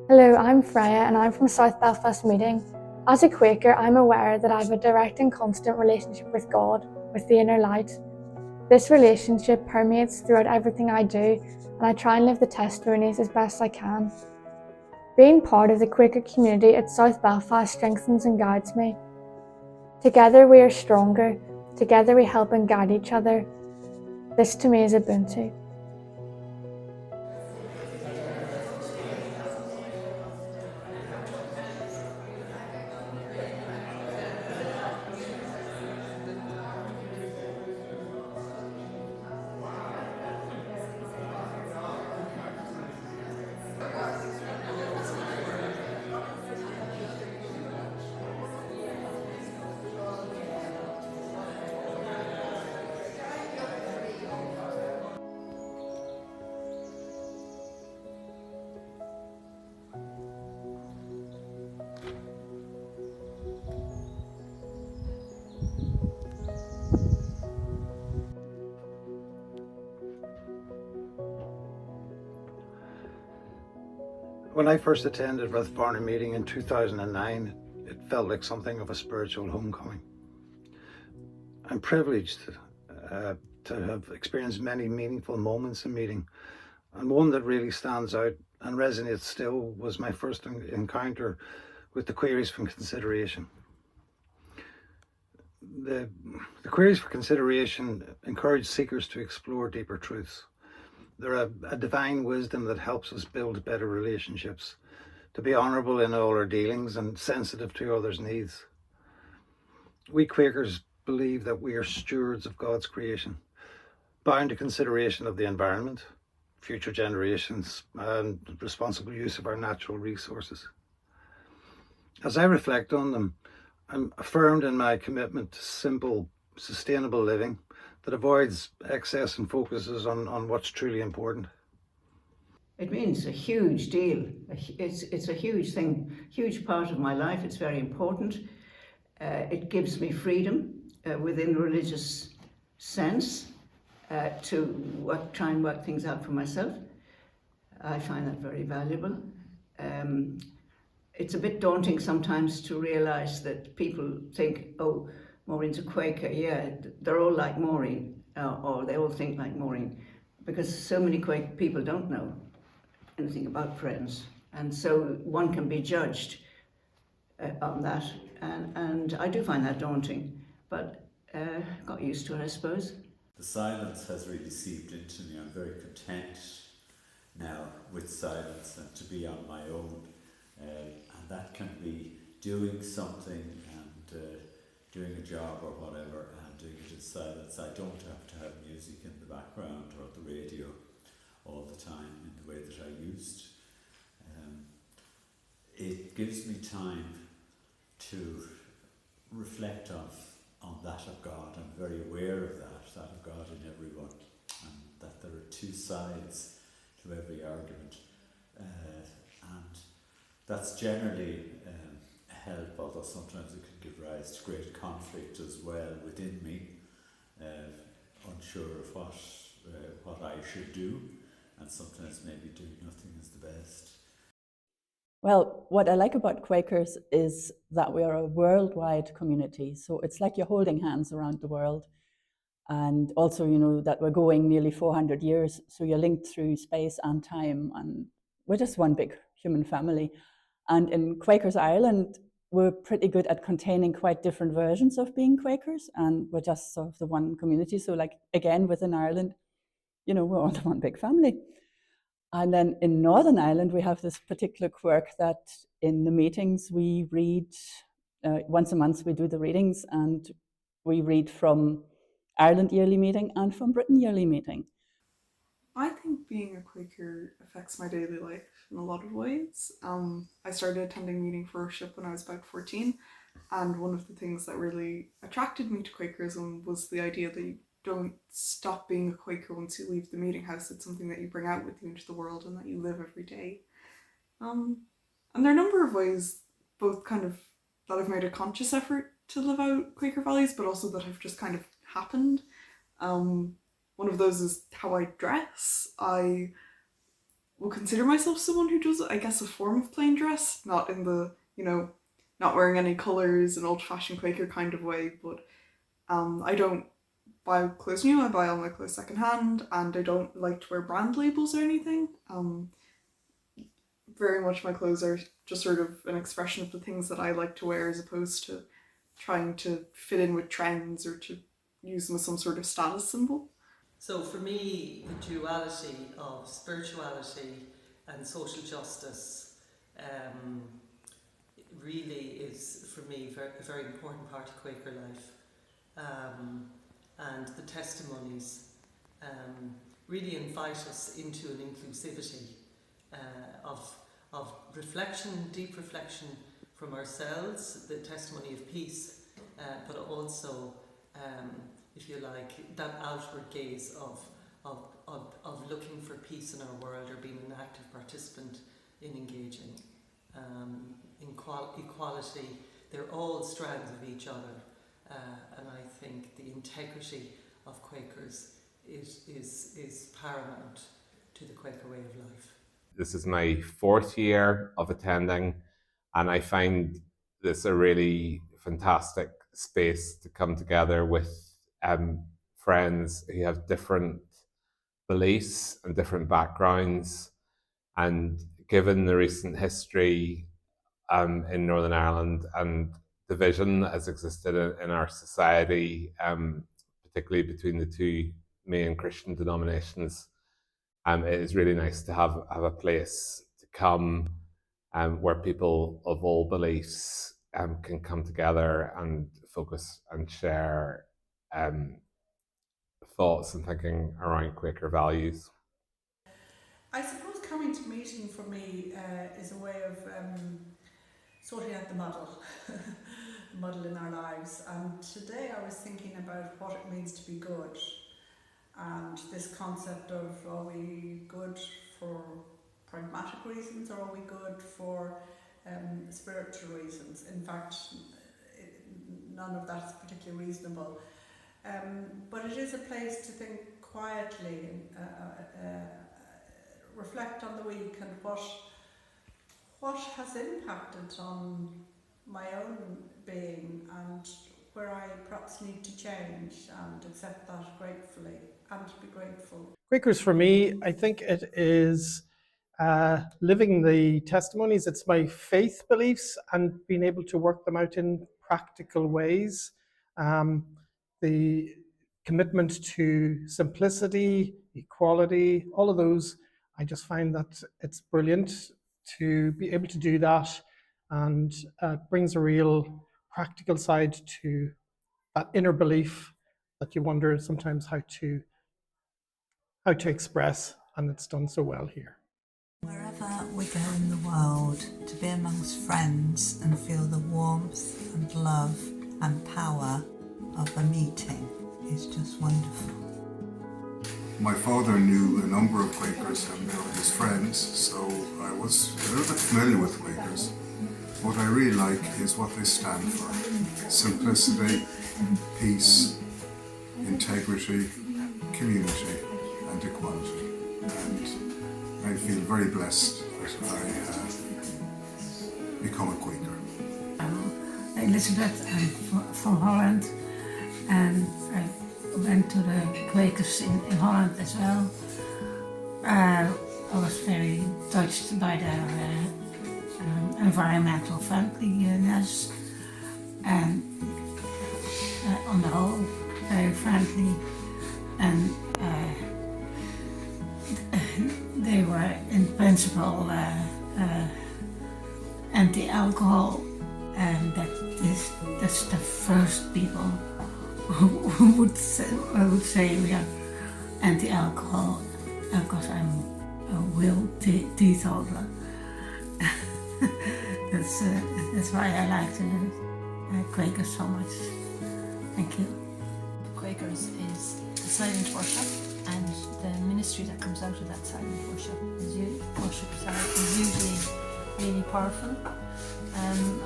Hello, I'm Freya and I'm from South Belfast Meeting. As a Quaker, I'm aware that I have a direct and constant relationship with God, with the inner light. This relationship permeates throughout everything I do, and I try and live the testimonies as best I can. Being part of the Quaker community at South Belfast strengthens and guides me. Together we are stronger, together we help and guide each other. This to me is Ubuntu. When I first attended Plenary meeting in 2009, it felt like something of a spiritual homecoming. I'm privileged to have experienced many meaningful moments in meeting, and one that really stands out and resonates still was my first encounter with the queries from Consideration. The queries for Consideration encourage seekers to explore deeper truths. They're a divine wisdom that helps us build better relationships, to be honourable in all our dealings and sensitive to others' needs. We Quakers believe that we are stewards of God's creation, bound to consideration of the environment, future generations, and responsible use of our natural resources. As I reflect on them, I'm affirmed in my commitment to simple, sustainable living that avoids excess and focuses on what's truly important. It means a huge deal. It's a huge thing, huge part of my life. It's very important. It gives me freedom within religious sense to try and work things out for myself. I find that very valuable. It's a bit daunting sometimes to realise that people think, oh, Maureen's a Quaker, yeah, they're all like Maureen, or they all think like Maureen, because so many Quaker people don't know anything about Friends, and so one can be judged on that, and I do find that daunting, but got used to it, I suppose. The silence has really seeped into me. I'm very content now with silence and to be on my own, and that can be doing something and doing a job or whatever and doing it in silence. I don't have to have music in the background or the radio all the time in the way that I used. It gives me time to reflect on that of God. I'm very aware of that of God in everyone, and that there are two sides to every argument, and that's generally a help, although sometimes it can give rise to great conflict as well within me, unsure of what I should do, and sometimes maybe doing nothing is the best. Well, what I like about Quakers is that we are a worldwide community. So it's like you're holding hands around the world. And also, you know, that we're going nearly 400 years. So you're linked through space and time. And we're just one big human family. And in Quakers Ireland, we're pretty good at containing quite different versions of being Quakers. And we're just sort of the one community. So like, again, within Ireland, you know, we're all the one big family. And then in Northern Ireland, we have this particular quirk that in the meetings we read, once a month we do the readings, and we read from Ireland yearly meeting and from Britain yearly meeting. I think being a Quaker affects my daily life in a lot of ways. I started attending meeting for worship when I was about 14, and one of the things that really attracted me to Quakerism was the idea that you don't stop being a Quaker once you leave the meeting house. It's something that you bring out with you into the world and that you live every day. And there are a number of ways, both kind of that I've made a conscious effort to live out Quaker values, but also that have just kind of happened. One of those is how I dress. I will consider myself someone who does, I guess, a form of plain dress, not in the, not wearing any colours, an old-fashioned Quaker kind of way, but I don't buy clothes new, I buy all my clothes secondhand, and I don't like to wear brand labels or anything. Very much my clothes are just sort of an expression of the things that I like to wear, as opposed to trying to fit in with trends or to use them as some sort of status symbol. So for me, the duality of spirituality and social justice really is, for me, a very important part of Quaker life. And the testimonies really invite us into an inclusivity of reflection, deep reflection from ourselves, the testimony of peace, but also, if you like, that outward gaze of looking for peace in our world, or being an active participant in engaging. Equality, they're all strands of each other, and I think the integrity of Quakers is paramount to the Quaker way of life. This is my 4th year of attending, and I find this a really fantastic space to come together with friends who have different beliefs and different backgrounds. And given the recent history in Northern Ireland and division that has existed in our society, particularly between the two main Christian denominations, it is really nice to have a place to come where people of all beliefs can come together and focus and share thoughts and thinking around Quaker values. I suppose coming to meeting for me is a way of sorting out the muddle, the muddle in our lives. And today I was thinking about what it means to be good, and this concept of, are we good for pragmatic reasons, or are we good for spiritual reasons? In fact, none of that is particularly reasonable. But it is a place to think quietly, reflect on the week, and what has impacted on my own being, and where I perhaps need to change, and accept that gratefully, and to be grateful. Quakers for me, I think it is living the testimonies. It's my faith beliefs and being able to work them out in practical ways. The commitment to simplicity, equality, all of those, I just find that it's brilliant to be able to do that, and it brings a real practical side to that inner belief that you wonder sometimes how to express, and it's done so well here. Wherever we go in the world, to be amongst friends and feel the warmth and love and power of a meeting is just wonderful. My father knew a number of Quakers and they were his friends, so I was a little bit familiar with Quakers. What I really like is what they stand for: simplicity, peace, integrity, community and equality. And I feel very blessed that I become a Quaker. I'm Elizabeth. I'm from Holland, and I went to the Quakers in Holland as well. I was very touched by their environmental friendliness, and on the whole, very friendly, and they were in principle anti-alcohol, and that's the first people who would say we are anti-alcohol, because I'm a real teetotaler. That's why I like the Quakers so much. Thank you. Quakers is the silent worship, and the ministry that comes out of that silent worship is usually really powerful.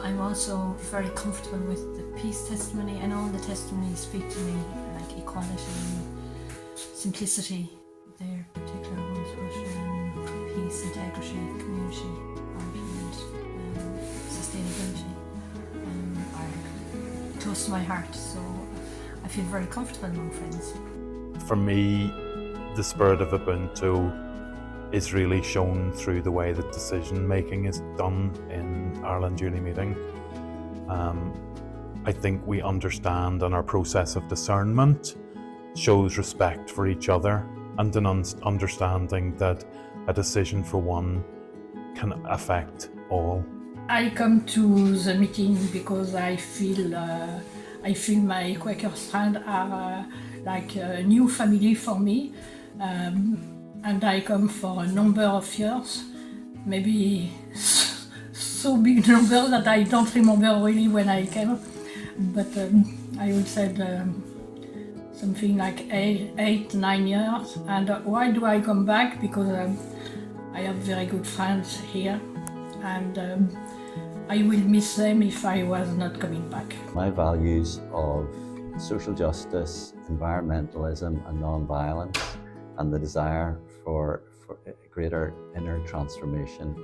I'm also very comfortable with the peace testimony, and all the testimonies speak to me, like equality, simplicity, they're particular ones, but peace and integrity, community, and sustainability are close to my heart, so I feel very comfortable among friends. For me, the spirit of Ubuntu is really shown through the way that decision making is done in Ireland Uni meeting. I think we understand, and our process of discernment shows respect for each other and an understanding that a decision for one can affect all. I come to the meeting because I feel my Quaker friends are like a new family for me, and I come for a number of years, maybe so big number that I don't remember really when I came, but I would say something like 8-9 years. And why do I come back? Because I have very good friends here, and I will miss them if I was not coming back. My values of social justice, environmentalism and non-violence, and the desire for greater inner transformation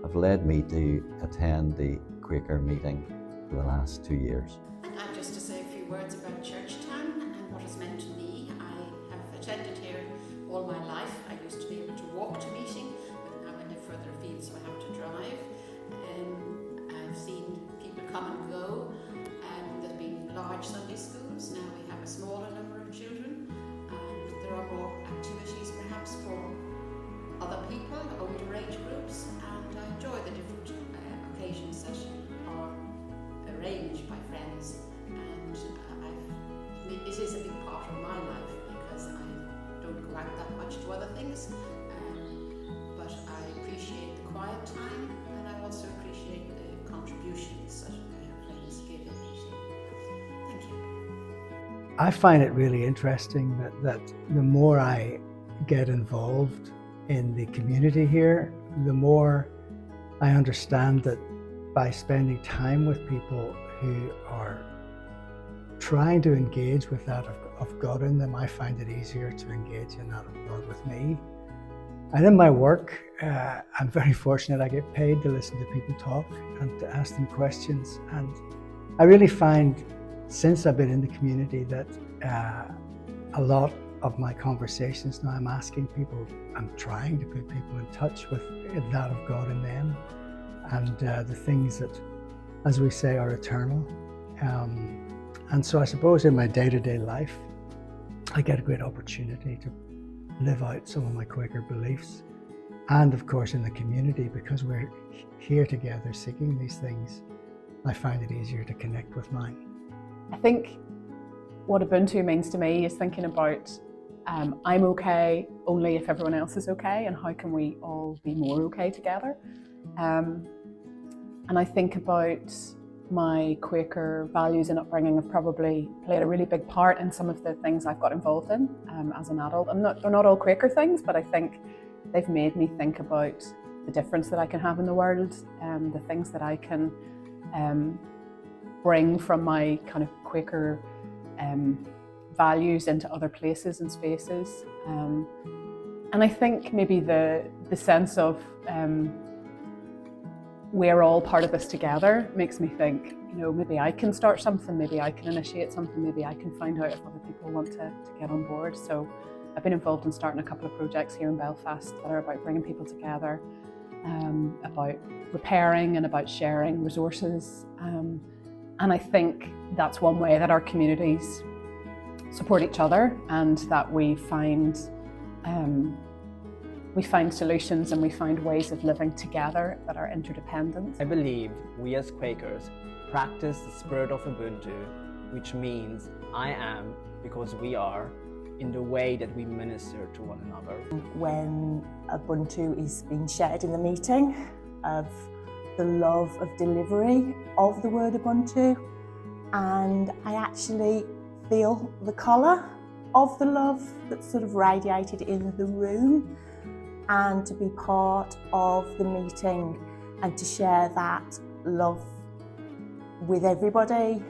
have led me to attend the Quaker meeting for the last 2 years. And just to say a few words about church time and what it's meant to me. I have attended here all my life. I used to be able to walk to meeting, but now I live further afield, so I have to drive. I've seen people come and go, and there have been large Sunday schools. Now we have a smaller number of children, and there are more activities perhaps for other people, older age groups, and I enjoy the different occasions that are arranged by friends, and it is a big part of my life because I don't go out that much to other things, but I appreciate the quiet time, and I also appreciate the contributions that friends give in meeting. Thank you. I find it really interesting that the more I get involved in the community here, the more I understand that by spending time with people who are trying to engage with that of God in them, I find it easier to engage in that of God with me. And in my work, I'm very fortunate I get paid to listen to people talk and to ask them questions. And I really find, since I've been in the community, that a lot of my conversations now I'm asking people, I'm trying to put people in touch with that of God in them, and the things that, as we say, are eternal. And so I suppose in my day-to-day life, I get a great opportunity to live out some of my Quaker beliefs. And of course in the community, because we're here together seeking these things, I find it easier to connect with mine. I think what Ubuntu means to me is thinking about I'm okay only if everyone else is okay, and how can we all be more okay together. And I think about my Quaker values and upbringing have probably played a really big part in some of the things I've got involved in as an adult. They're not all Quaker things, but I think they've made me think about the difference that I can have in the world, the things that I can bring from my kind of Quaker values into other places and spaces. And I think maybe the sense of we're all part of this together makes me think, you know, maybe I can start something, maybe I can initiate something, maybe I can find out if other people want to get on board. So I've been involved in starting a couple of projects here in Belfast that are about bringing people together, about repairing and about sharing resources. And I think that's one way that our communities support each other, and that we find solutions and we find ways of living together that are interdependent. I believe we as Quakers practice the spirit of Ubuntu, which means I am because we are, in the way that we minister to one another. When Ubuntu is being shared in the meeting, of the love of delivery of the word Ubuntu, and I actually feel the colour of the love that's sort of radiated in the room, and to be part of the meeting and to share that love with everybody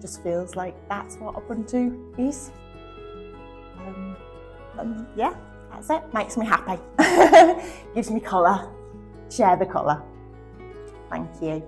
just feels like that's what Ubuntu is. Yeah, That's it, makes me happy. Gives me colour. Share the colour. Thank you.